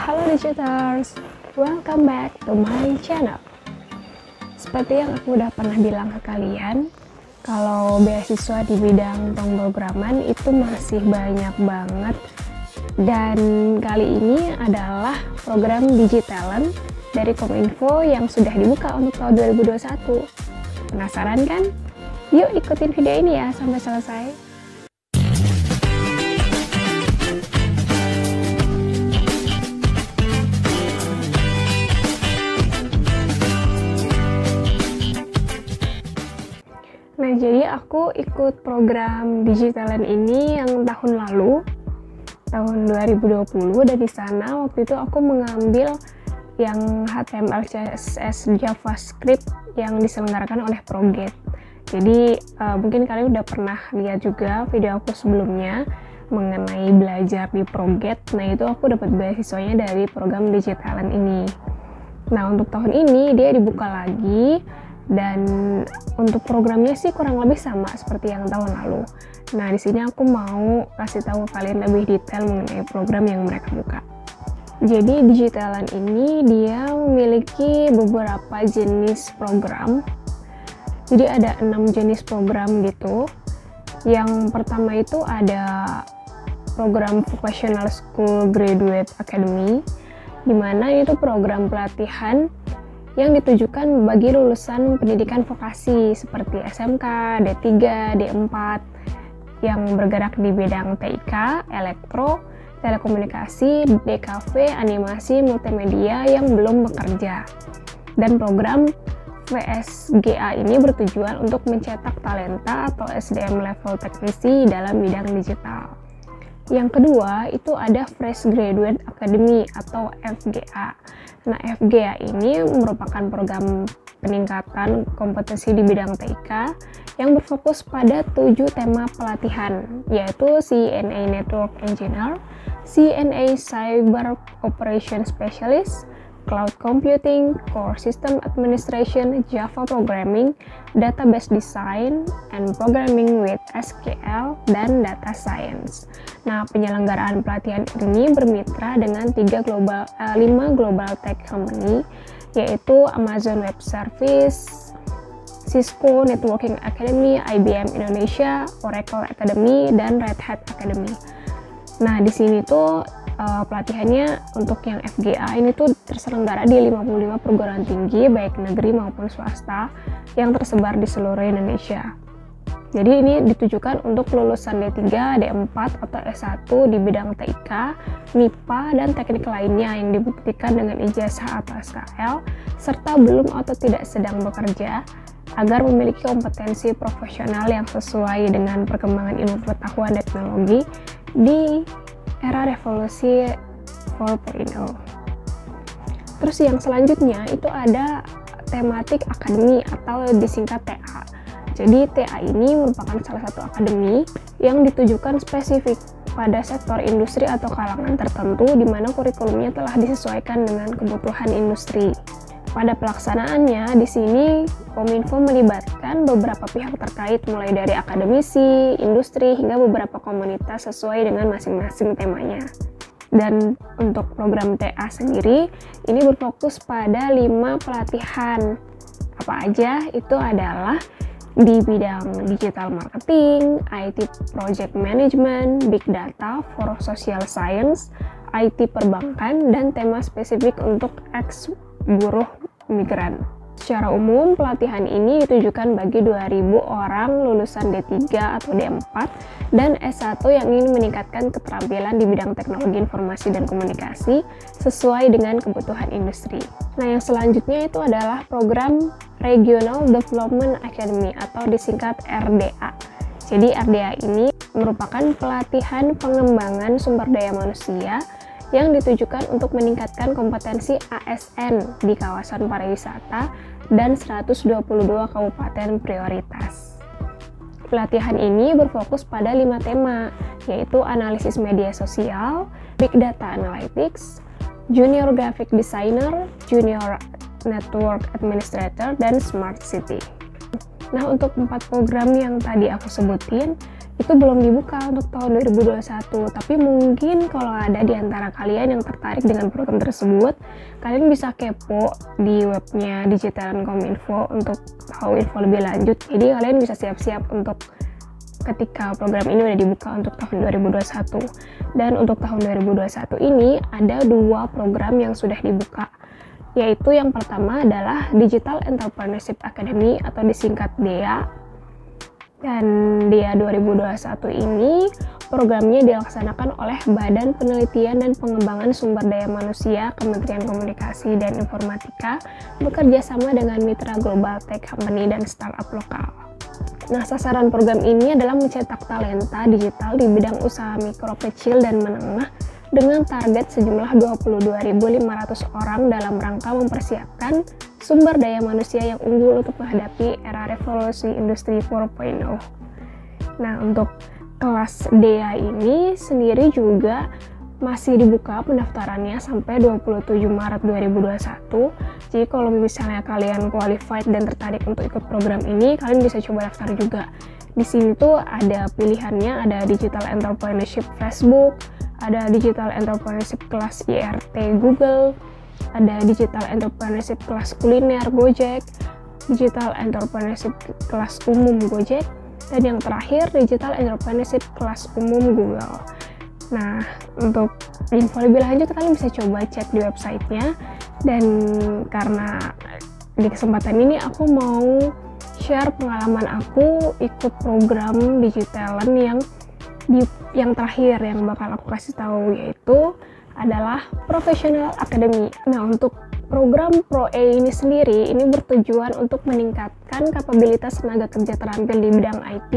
Halo Digiters, welcome back to my channel. Seperti yang aku udah pernah bilang ke kalian, kalau beasiswa di bidang pemrograman itu masih banyak banget. Dan kali ini adalah program Digitalent dari Kominfo yang sudah dibuka untuk tahun 2021. Penasaran kan? Yuk ikutin video ini ya sampai selesai. Nah, jadi aku ikut program Digitalent ini yang tahun lalu, tahun 2020, dan di sana waktu itu aku mengambil yang HTML, CSS, JavaScript yang diselenggarakan oleh Proget. Jadi mungkin kalian udah pernah lihat juga video aku sebelumnya mengenai belajar di Proget. Nah, itu aku dapat beasiswanya dari program Digitalent ini. Nah, untuk tahun ini dia dibuka lagi. Dan untuk programnya sih kurang lebih sama seperti yang tahun lalu. Nah, di sini aku mau kasih tahu kalian lebih detail mengenai program yang mereka buka. Jadi Digitalent ini dia memiliki beberapa jenis program. Jadi ada 6 jenis program gitu. Yang pertama itu ada program Vocational School Graduate Academy, di mana itu program pelatihan yang ditujukan bagi lulusan pendidikan vokasi seperti SMK, D3, D4 yang bergerak di bidang TIK, elektro, telekomunikasi, DKV, animasi, multimedia yang belum bekerja. Dan program VSGA ini bertujuan untuk mencetak talenta atau SDM level teknisi dalam bidang digital. Yang kedua itu ada Fresh Graduate Academy atau FGA. Nah, FGA ini merupakan program peningkatan kompetensi di bidang TIK yang berfokus pada 7 tema pelatihan, yaitu CNA Network Engineer, CNA Cyber Operation Specialist, Cloud Computing, Core System Administration, Java Programming, Database Design, and Programming with SQL, dan Data Science. Nah, penyelenggaraan pelatihan ini bermitra dengan 5 global tech company, yaitu Amazon Web Service, Cisco Networking Academy, IBM Indonesia, Oracle Academy, dan Red Hat Academy. Nah, di sini tuh pelatihannya untuk yang FGA ini tuh terselenggara di 55 perguruan tinggi baik negeri maupun swasta yang tersebar di seluruh Indonesia. Jadi ini ditujukan untuk lulusan D3, D4 atau S1 di bidang TIK, MIPA, dan teknik lainnya yang dibuktikan dengan ijazah atau SKL serta belum atau tidak sedang bekerja agar memiliki kompetensi profesional yang sesuai dengan perkembangan ilmu pengetahuan dan teknologi di era revolusi 4.0. Terus yang selanjutnya itu ada tematik akademi atau disingkat TA. Jadi TA ini merupakan salah satu akademi yang ditujukan spesifik pada sektor industri atau kalangan tertentu di mana kurikulumnya telah disesuaikan dengan kebutuhan industri. Pada pelaksanaannya, di sini Kominfo melibatkan beberapa pihak terkait mulai dari akademisi, industri, hingga beberapa komunitas sesuai dengan masing-masing temanya. Dan untuk program TA sendiri, ini berfokus pada 5 pelatihan. Apa aja? Itu adalah di bidang digital marketing, IT project management, big data for social science, IT perbankan, dan tema spesifik untuk buruh migran. Secara umum, pelatihan ini ditujukan bagi 2.000 orang lulusan D3 atau D4 dan S1 yang ingin meningkatkan keterampilan di bidang teknologi informasi dan komunikasi sesuai dengan kebutuhan industri. Nah, yang selanjutnya itu adalah program Regional Development Academy atau disingkat RDA. Jadi RDA ini merupakan pelatihan pengembangan sumber daya manusia yang ditujukan untuk meningkatkan kompetensi ASN di kawasan pariwisata dan 122 kabupaten prioritas. Pelatihan ini berfokus pada 5 tema, yaitu analisis media sosial, big data analytics, junior graphic designer, junior network administrator, dan smart city. Nah, untuk 4 program yang tadi aku sebutin, itu belum dibuka untuk tahun 2021. Tapi mungkin kalau ada di antara kalian yang tertarik dengan program tersebut, kalian bisa kepo di webnya Digitalan.Kominfo untuk tahu info lebih lanjut. Jadi kalian bisa siap-siap untuk ketika program ini udah dibuka untuk tahun 2021. Dan untuk tahun 2021 ini ada 2 program yang sudah dibuka, yaitu yang pertama adalah Digital Entrepreneurship Academy atau disingkat DEA. Dan DEA 2021 ini programnya dilaksanakan oleh Badan Penelitian dan Pengembangan Sumber Daya Manusia Kementerian Komunikasi dan Informatika bekerja sama dengan mitra global tech company dan startup lokal. Nah, sasaran program ini adalah mencetak talenta digital di bidang usaha mikro, kecil, dan menengah dengan target sejumlah 22.500 orang dalam rangka mempersiapkan sumber daya manusia yang unggul untuk menghadapi era revolusi industri 4.0. Nah, untuk kelas DEA ini sendiri juga masih dibuka pendaftarannya sampai 27 Maret 2021. Jadi kalau misalnya kalian qualified dan tertarik untuk ikut program ini, kalian bisa coba daftar juga. Di sini tuh ada pilihannya, ada Digital Entrepreneurship Facebook, ada Digital Entrepreneurship kelas IRT Google, ada Digital Entrepreneurship kelas kuliner Gojek, Digital Entrepreneurship kelas umum Gojek, dan yang terakhir Digital Entrepreneurship kelas umum Google. Nah, untuk info lebih lanjut kalian bisa coba cek di websitenya. Dan karena di kesempatan ini aku mau share pengalaman aku ikut program Digitalan yang terakhir yang bakal aku kasih tahu, yaitu adalah Professional Academy. Nah, untuk program ProE ini sendiri ini bertujuan untuk meningkatkan kapabilitas tenaga kerja terampil di bidang IT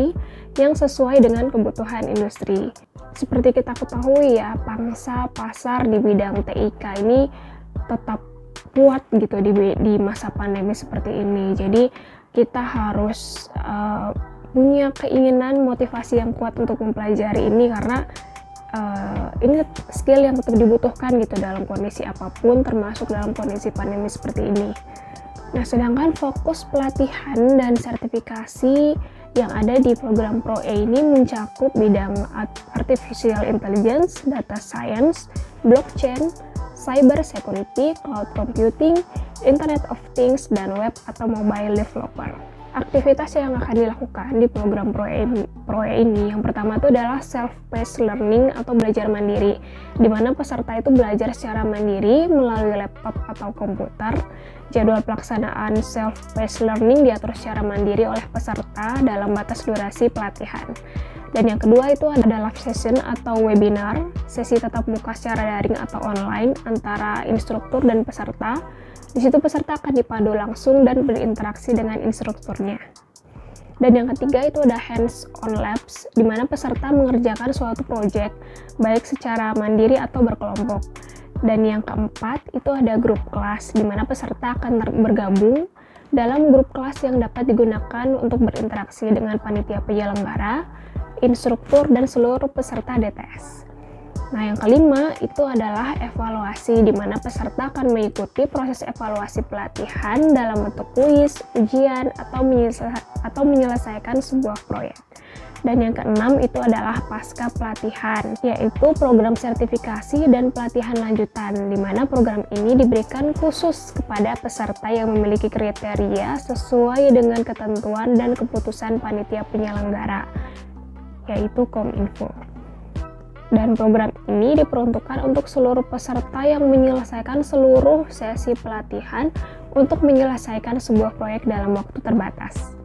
yang sesuai dengan kebutuhan industri. Seperti kita ketahui ya, pangsa pasar di bidang TIK ini tetap kuat gitu di masa pandemi seperti ini. Jadi kita harus punya keinginan, motivasi yang kuat untuk mempelajari ini, karena ini skill yang tetap dibutuhkan gitu dalam kondisi apapun, termasuk dalam kondisi pandemi seperti ini. Nah, sedangkan fokus pelatihan dan sertifikasi yang ada di program ProE ini mencakup bidang artificial intelligence, data science, blockchain, cyber security, cloud computing, Internet of Things, dan web atau mobile developer. Aktivitas yang akan dilakukan di program ProE ini yang pertama itu adalah self-paced learning atau belajar mandiri, di mana peserta itu belajar secara mandiri melalui laptop atau komputer. Jadwal pelaksanaan self-paced learning diatur secara mandiri oleh peserta dalam batas durasi pelatihan. Dan yang kedua itu ada live session atau webinar, sesi tatap muka secara daring atau online antara instruktur dan peserta. Di situ peserta akan dipadu langsung dan berinteraksi dengan instrukturnya. Dan yang ketiga itu ada hands-on labs, di mana peserta mengerjakan suatu proyek, baik secara mandiri atau berkelompok. Dan yang keempat itu ada grup kelas, di mana peserta akan bergabung dalam grup kelas yang dapat digunakan untuk berinteraksi dengan panitia penyelenggara, instruktur, dan seluruh peserta DTS. Nah, yang kelima itu adalah evaluasi, di mana peserta akan mengikuti proses evaluasi pelatihan dalam bentuk kuis, ujian, atau menyelesaikan sebuah proyek. Dan yang keenam itu adalah pasca pelatihan, yaitu program sertifikasi dan pelatihan lanjutan, di mana program ini diberikan khusus kepada peserta yang memiliki kriteria sesuai dengan ketentuan dan keputusan panitia penyelenggara, yaitu Kominfo. Dan program ini diperuntukkan untuk seluruh peserta yang menyelesaikan seluruh sesi pelatihan untuk menyelesaikan sebuah proyek dalam waktu terbatas.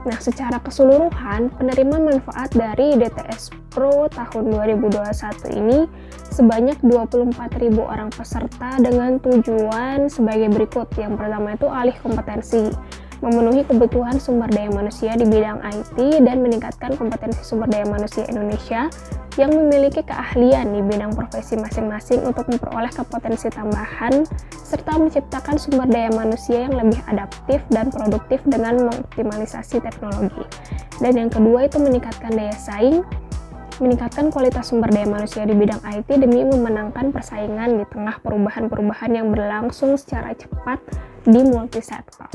Nah, secara keseluruhan, penerima manfaat dari DTS Pro tahun 2021 ini sebanyak 24.000 orang peserta dengan tujuan sebagai berikut. Yang pertama itu alih kompetensi, memenuhi kebutuhan sumber daya manusia di bidang IT dan meningkatkan kompetensi sumber daya manusia Indonesia yang memiliki keahlian di bidang profesi masing-masing untuk memperoleh kompetensi tambahan serta menciptakan sumber daya manusia yang lebih adaptif dan produktif dengan mengoptimalisasi teknologi. Dan yang kedua itu meningkatkan daya saing, meningkatkan kualitas sumber daya manusia di bidang IT demi memenangkan persaingan di tengah perubahan-perubahan yang berlangsung secara cepat di multisektor.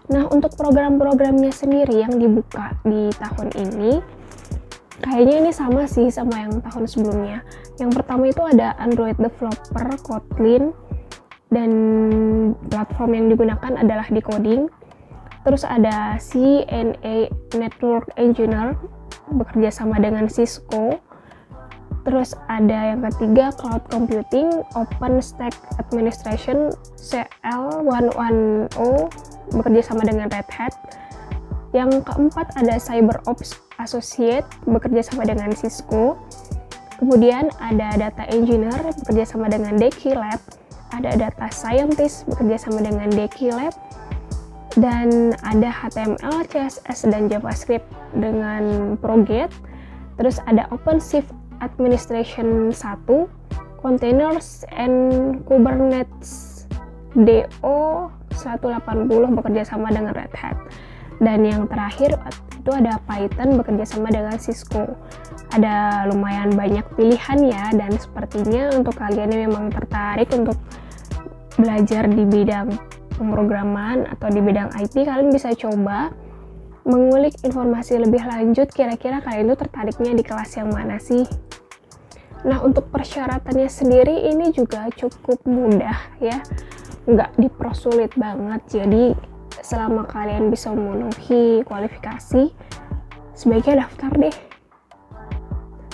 Nah, untuk program-programnya sendiri yang dibuka di tahun ini, Kayaknya ini sama sih sama yang tahun sebelumnya. Yang pertama itu ada Android Developer Kotlin, dan platform yang digunakan adalah Decoding. Terus ada CNA Network Engineer, bekerja sama dengan Cisco. Terus ada yang ketiga Cloud Computing, OpenStack Administration, CL110, bekerja sama dengan Red Hat. Yang keempat ada CyberOps Associate, bekerja sama dengan Cisco. Kemudian ada Data Engineer, bekerja sama dengan Deki Lab. Ada Data Scientist, bekerja sama dengan Deki Lab. Dan ada HTML, CSS, dan JavaScript dengan ProGate. Terus ada OpenShift Administration 1, Containers and Kubernetes DO 180, bekerja sama dengan Red Hat. Dan yang terakhir itu ada Python, bekerja sama dengan Cisco. Ada lumayan banyak pilihan ya, dan sepertinya untuk kalian yang memang tertarik untuk belajar di bidang pemrograman atau di bidang IT, kalian bisa coba mengulik informasi lebih lanjut, kira-kira kalian itu tertariknya di kelas yang mana sih. Nah, untuk persyaratannya sendiri ini juga cukup mudah ya, nggak dipersulit banget. Jadi selama kalian bisa memenuhi kualifikasi, sebaiknya daftar deh.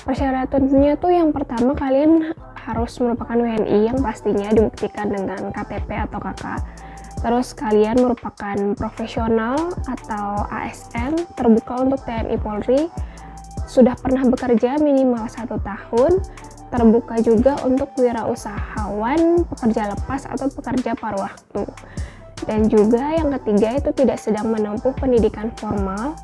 Persyaratannya tuh yang pertama, kalian harus merupakan WNI yang pastinya dibuktikan dengan KTP atau KK. Terus kalian merupakan profesional atau ASN terbuka untuk TNI Polri, sudah pernah bekerja minimal 1 tahun, terbuka juga untuk wirausahawan, pekerja lepas atau pekerja paruh waktu. Dan juga yang ketiga itu tidak sedang menempuh pendidikan formal.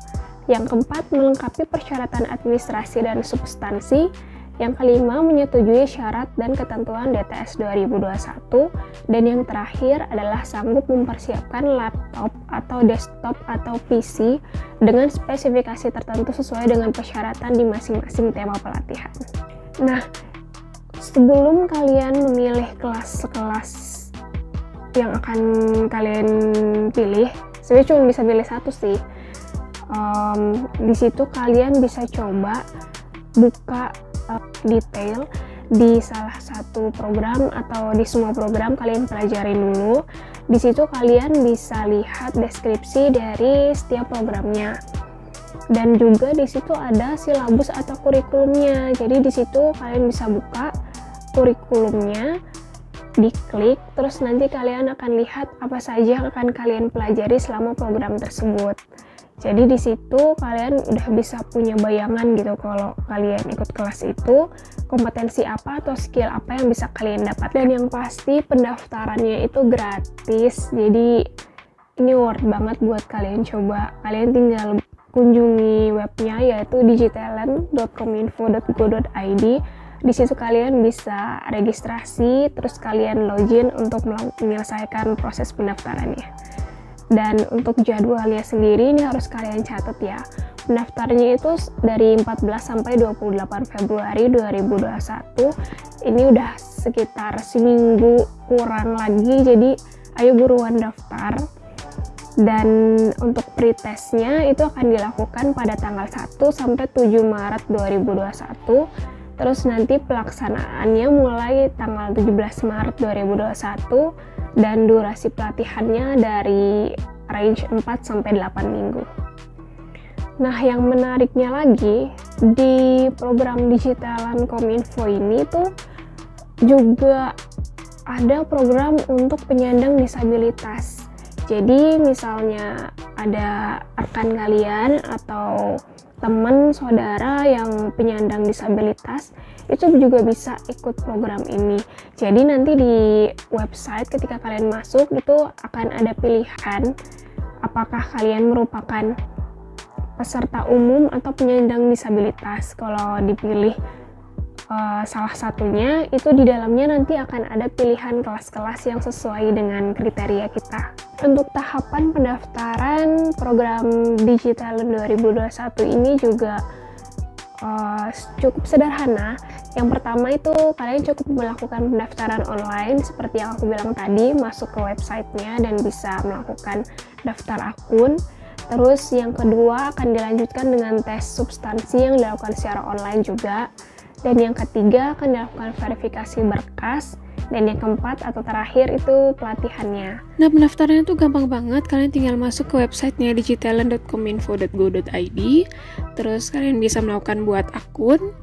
Yang keempat, melengkapi persyaratan administrasi dan substansi. Yang kelima, menyetujui syarat dan ketentuan DTS 2021. Dan yang terakhir adalah sanggup mempersiapkan laptop atau desktop atau PC dengan spesifikasi tertentu sesuai dengan persyaratan di masing-masing tema pelatihan. Nah, sebelum kalian memilih kelas-kelas yang akan kalian pilih, sebenarnya cuma bisa pilih satu sih. Di situ kalian bisa coba buka detail di salah satu program atau di semua program, kalian pelajarin dulu. Di situ kalian bisa lihat deskripsi dari setiap programnya. Dan juga di situ ada silabus atau kurikulumnya. Jadi di situ kalian bisa buka kurikulumnya, diklik, terus nanti kalian akan lihat apa saja yang akan kalian pelajari selama program tersebut. Jadi di situ kalian udah bisa punya bayangan gitu kalau kalian ikut kelas itu, kompetensi apa atau skill apa yang bisa kalian dapat. Dan yang pasti pendaftarannya itu gratis, jadi ini worth banget buat kalian coba. Kalian tinggal kunjungi webnya yaitu digitalent.kominfo.go.id. Di situ kalian bisa registrasi, terus kalian login untuk menyelesaikan proses pendaftarannya. Dan untuk jadwalnya sendiri ini harus kalian catat ya. Pendaftarannya itu dari 14 sampai 28 Februari 2021. Ini udah sekitar seminggu kurang lagi, jadi ayo buruan daftar. Dan untuk pretestnya itu akan dilakukan pada tanggal 1 sampai 7 Maret 2021. Terus nanti pelaksanaannya mulai tanggal 17 Maret 2021 dan durasi pelatihannya dari range 4 sampai 8 minggu. Nah, yang menariknya lagi di program Digitalan Kominfo ini tuh juga ada program untuk penyandang disabilitas. Jadi misalnya ada rekan kalian atau teman saudara yang penyandang disabilitas, itu juga bisa ikut program ini. Jadi nanti di website ketika kalian masuk itu akan ada pilihan apakah kalian merupakan peserta umum atau penyandang disabilitas. Kalau dipilih salah satunya, itu di dalamnya nanti akan ada pilihan kelas-kelas yang sesuai dengan kriteria kita. Untuk tahapan pendaftaran program Digital 2021 ini juga cukup sederhana. Yang pertama itu kalian cukup melakukan pendaftaran online seperti yang aku bilang tadi, masuk ke websitenya dan bisa melakukan daftar akun. Terus yang kedua akan dilanjutkan dengan tes substansi yang dilakukan secara online juga. Dan yang ketiga akan dilakukan verifikasi berkas. Dan yang keempat atau terakhir itu pelatihannya. Nah, pendaftarannya tuh gampang banget. Kalian tinggal masuk ke websitenya digitalent.kominfo.go.id. Terus kalian bisa melakukan buat akun.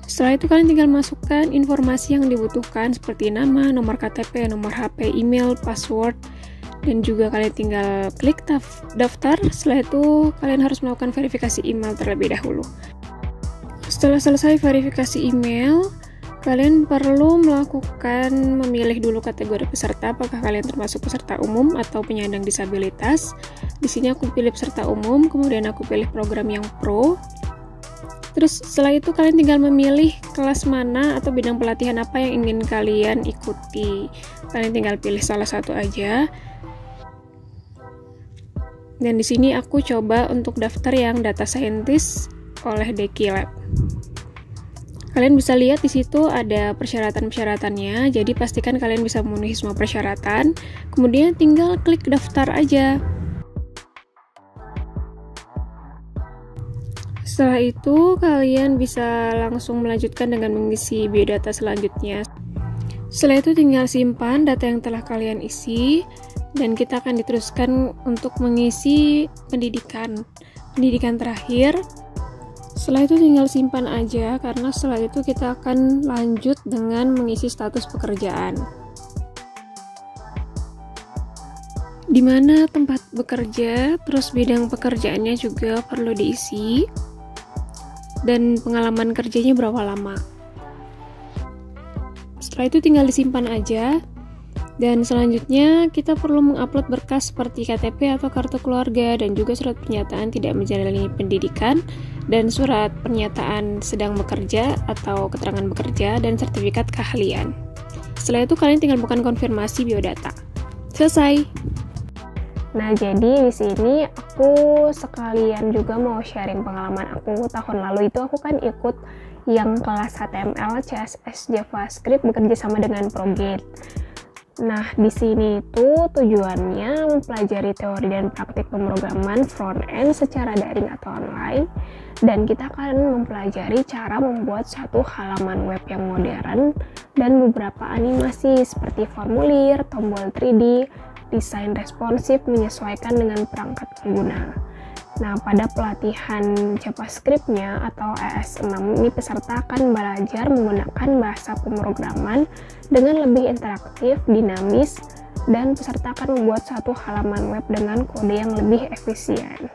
Setelah itu kalian tinggal masukkan informasi yang dibutuhkan seperti nama, nomor KTP, nomor HP, email, password, dan juga kalian tinggal klik daftar. Setelah itu kalian harus melakukan verifikasi email terlebih dahulu. Setelah selesai verifikasi email, kalian perlu memilih dulu kategori peserta, apakah kalian termasuk peserta umum atau penyandang disabilitas. Di sini aku pilih peserta umum, kemudian aku pilih program yang pro. Terus setelah itu kalian tinggal memilih kelas mana atau bidang pelatihan apa yang ingin kalian ikuti. Kalian tinggal pilih salah satu aja. Dan di sini aku coba untuk daftar yang data scientist oleh Deki Lab. Kalian bisa lihat di situ ada persyaratan-persyaratannya, jadi pastikan kalian bisa memenuhi semua persyaratan. Kemudian tinggal klik daftar aja. Setelah itu kalian bisa langsung melanjutkan dengan mengisi biodata selanjutnya. Setelah itu tinggal simpan data yang telah kalian isi, dan kita akan diteruskan untuk mengisi pendidikan terakhir. Setelah itu tinggal simpan aja, karena setelah itu kita akan lanjut dengan mengisi status pekerjaan. Di mana tempat bekerja, terus bidang pekerjaannya juga perlu diisi, dan pengalaman kerjanya berapa lama. Setelah itu tinggal disimpan aja. Dan selanjutnya kita perlu mengupload berkas seperti KTP atau kartu keluarga, dan juga surat pernyataan tidak menjalani pendidikan, dan surat pernyataan sedang bekerja atau keterangan bekerja, dan sertifikat keahlian. Setelah itu kalian tinggal bukan konfirmasi biodata. Selesai. Nah, jadi di sini aku sekalian juga mau sharing pengalaman aku. Tahun lalu itu aku kan ikut yang kelas HTML, CSS, JavaScript bekerja sama dengan Progate. Nah, di sini itu tujuannya mempelajari teori dan praktik pemrograman front-end secara daring atau online, dan kita akan mempelajari cara membuat satu halaman web yang modern dan beberapa animasi seperti formulir, tombol 3D, desain responsif menyesuaikan dengan perangkat pengguna. Nah, pada pelatihan JavaScript-nya atau ES6 ini peserta akan belajar menggunakan bahasa pemrograman dengan lebih interaktif, dinamis, dan peserta akan membuat satu halaman web dengan kode yang lebih efisien.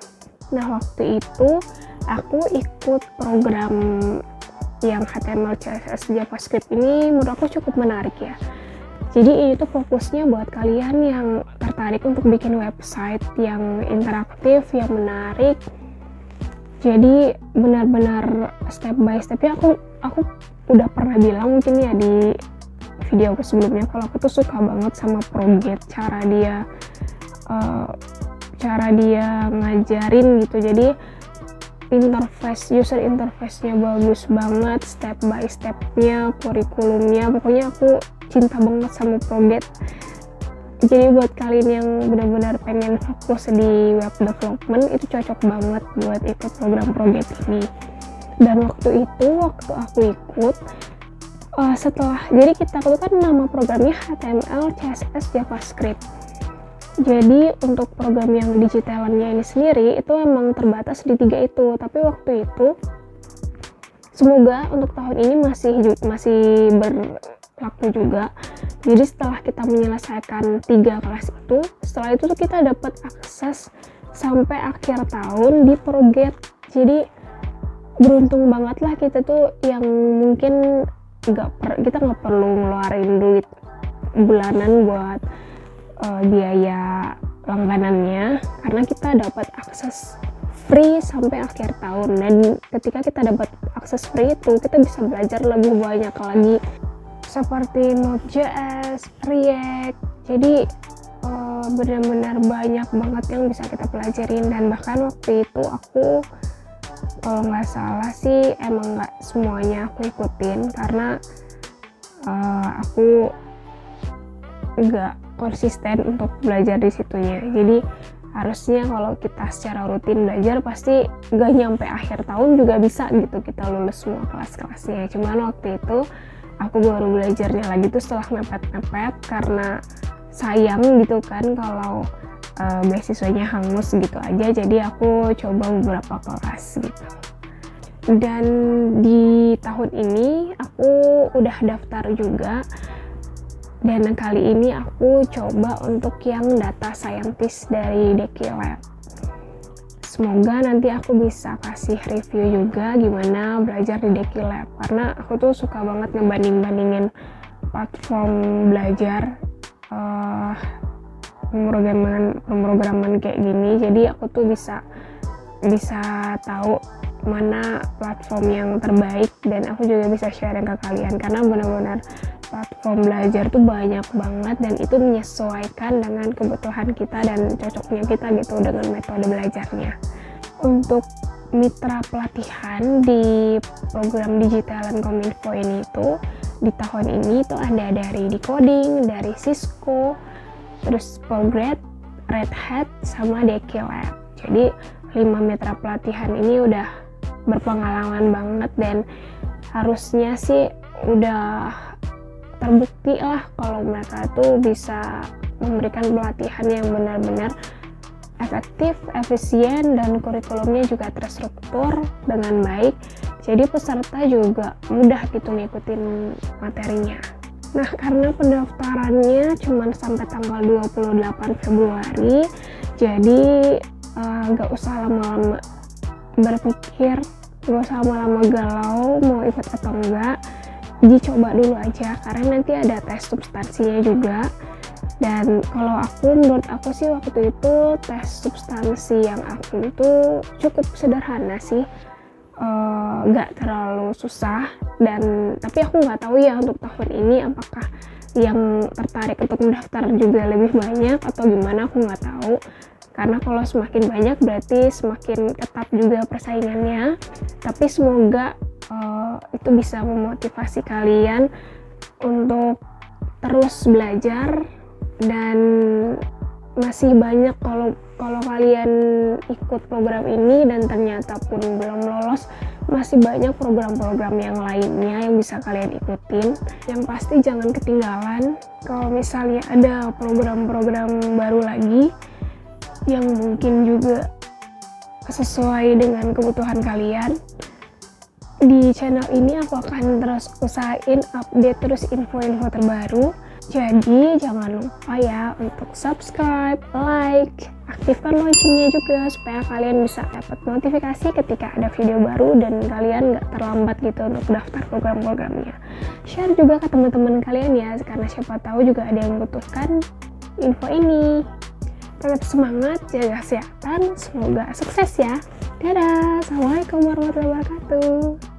Nah, waktu itu aku ikut program yang HTML, CSS, JavaScript ini menurut aku cukup menarik ya. Jadi ini tuh fokusnya buat kalian yang tertarik untuk bikin website yang interaktif, yang menarik. Jadi benar-benar step by step. Ya aku udah pernah bilang mungkin ya di video aku sebelumnya kalau aku tuh suka banget sama Progate, cara dia ngajarin gitu. Jadi user interface-nya bagus banget, step by step-nya, kurikulumnya, pokoknya aku cinta banget sama Progate. Jadi buat kalian yang benar-benar pengen fokus di web development, itu cocok banget buat ikut program Progate ini. Dan waktu aku ikut, jadi kita itu kan nama programnya HTML, CSS, JavaScript. Jadi untuk program yang digitalannya ini sendiri itu emang terbatas di 3 itu, tapi waktu itu semoga untuk tahun ini masih berlaku juga. Jadi setelah kita menyelesaikan 3 kelas itu, setelah itu tuh kita dapat akses sampai akhir tahun di Progate. Jadi beruntung banget lah kita tuh yang mungkin kita nggak perlu ngeluarin duit bulanan buat biaya langganannya, karena kita dapat akses free sampai akhir tahun. Dan ketika kita dapat akses free itu, kita bisa belajar lebih banyak lagi seperti Node.js, React. Jadi benar-benar banyak banget yang bisa kita pelajarin. Dan bahkan waktu itu aku kalau nggak salah sih emang nggak semuanya aku ikutin, karena aku nggak konsisten untuk belajar di situnya. Jadi harusnya kalau kita secara rutin belajar pasti gak nyampe akhir tahun juga bisa gitu kita lulus semua kelas-kelasnya. Cuman waktu itu aku baru belajarnya lagi tuh setelah mepet-mepet karena sayang gitu kan kalau beasiswanya hangus gitu aja, jadi aku coba beberapa kelas gitu. Dan di tahun ini aku udah daftar juga, dan kali ini aku coba untuk yang data scientist dari Deki Lab. Semoga nanti aku bisa kasih review juga gimana belajar di Deki Lab, karena aku tuh suka banget ngebanding-bandingin platform belajar pemrograman kayak gini. Jadi aku tuh bisa tahu mana platform yang terbaik, dan aku juga bisa sharing ke kalian karena benar-benar platform belajar tuh banyak banget dan itu menyesuaikan dengan kebutuhan kita dan cocoknya kita gitu dengan metode belajarnya. Untuk mitra pelatihan di program Digitalan Kominfo ini tuh di tahun ini tuh ada dari Decoding, dari Cisco, terus Prograde, Red Hat, sama Deki Lab. Jadi 5 mitra pelatihan ini udah berpengalaman banget dan harusnya sih udah terbukti lah kalau mereka tuh bisa memberikan pelatihan yang benar-benar efektif, efisien, dan kurikulumnya juga terstruktur dengan baik. Jadi peserta juga mudah gitu ngikutin materinya. Nah, karena pendaftarannya cuma sampai tanggal 28 Februari, jadi gak usah lama-lama berpikir, gak usah lama-lama galau mau ikut atau enggak. Dicoba dulu aja karena nanti ada tes substansinya juga. Dan kalau menurut aku sih waktu itu tes substansi yang aku itu cukup sederhana sih, nggak terlalu susah. Dan tapi aku nggak tahu ya untuk tahun ini apakah yang tertarik untuk mendaftar juga lebih banyak atau gimana, aku nggak tahu. Karena kalau semakin banyak berarti semakin ketat juga persaingannya. Tapi semoga itu bisa memotivasi kalian untuk terus belajar, dan masih banyak kalau kalian ikut program ini dan ternyata pun belum lolos, masih banyak program-program yang lainnya yang bisa kalian ikutin. Yang pasti jangan ketinggalan kalau misalnya ada program-program baru lagi yang mungkin juga sesuai dengan kebutuhan kalian. Di channel ini aku akan terus usahain update terus info-info terbaru. Jadi jangan lupa ya untuk subscribe, like, aktifkan loncengnya juga supaya kalian bisa dapat notifikasi ketika ada video baru dan kalian nggak terlambat gitu untuk daftar program-programnya. Share juga ke teman-teman kalian ya, karena siapa tahu juga ada yang membutuhkan info ini. Tetap semangat, jaga kesehatan, semoga sukses ya. Dadah, assalamualaikum warahmatullahi wabarakatuh.